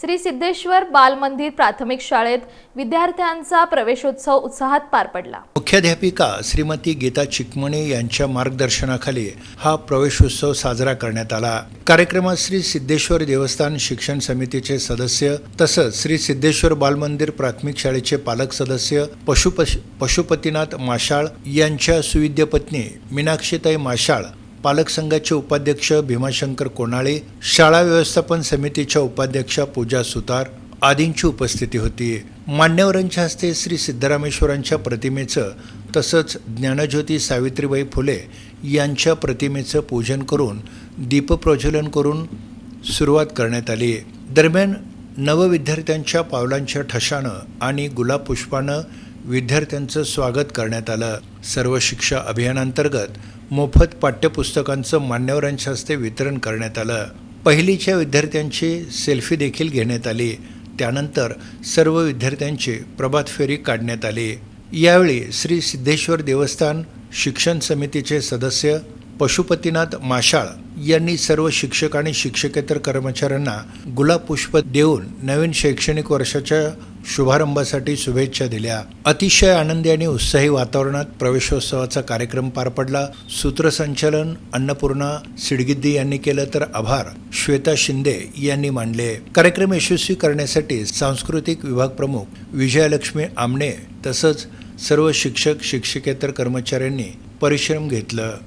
श्री सिद्धेश्वर बाल मंदिर प्राथमिक शाळेत विद्यार्थ्यांचा प्रवेशोत्सव उत्साहात पार पडला। मुख्याध्यापिका श्रीमती गीता चिकमणे यांच्या मार्गदर्शनाखाली हा प्रवेशोत्सव साजरा करण्यात आला। कार्यक्रमात श्री सिद्धेश्वर देवस्थान शिक्षण समितीचे सदस्य तसंच श्री सिद्धेश्वर बाल मंदिर प्राथमिक शाळेचे पालक सदस्य पशुपतीनाथ माशाळ यांच्या सुविद्य पत्नी मीनाक्षीताई माशाळ, पालक संघाचे उपाध्यक्ष भीमाशंकर कोणाळे, शाळा व्यवस्थापन समितीच्या उपाध्यक्षा पूजा सुतार आदींची उपस्थिती होती। मान्यवरांच्या हस्ते श्री सिद्धरामेश्वरांच्या प्रतिमेचं तसंच ज्ञानज्योती सावित्रीबाई फुले यांच्या प्रतिमेचं पूजन करून दीपप्रज्वलन करून सुरुवात करण्यात आली। दरम्यान नवविद्यार्थ्यांच्या पावलांच्या ठशानं आणि गुलाब पुष्पानं विद्यार्थ्यांचं स्वागत करण्यात आलं। सर्व शिक्षा अभियानांतर्गत मोफत पाठ्यपुस्तकांचं मान्यवरांच्या हस्ते वितरण करण्यात आलं। पहिलीच्या विद्यार्थ्यांची सेल्फी देखील घेण्यात आली। त्यानंतर सर्व विद्यार्थ्यांची प्रभात फेरी काढण्यात आली। यावेळी श्री सिद्धेश्वर देवस्थान शिक्षण समितीचे सदस्य पशुपतीनाथ माशाळ यांनी सर्व शिक्षक आणि शिक्षकेतर कर्मचाऱ्यांना गुलाब पुष्प देऊन नवीन शैक्षणिक वर्षाच्या शुभारंभासाठी शुभेच्छा दिल्या। अतिशय आनंदी आणि उत्साही वातावरणात प्रवेशोत्सवाचा कार्यक्रम पार पडला। सूत्रसंचालन अन्नपूर्णा सिडगिद्दी यांनी केलं तर आभार श्वेता शिंदे यांनी मानले। कार्यक्रम यशस्वी करण्यासाठी सांस्कृतिक विभाग प्रमुख विजयलक्ष्मी आमणे तसंच सर्व शिक्षक शिक्षकेतर कर्मचाऱ्यांनी परिश्रम घेतलं।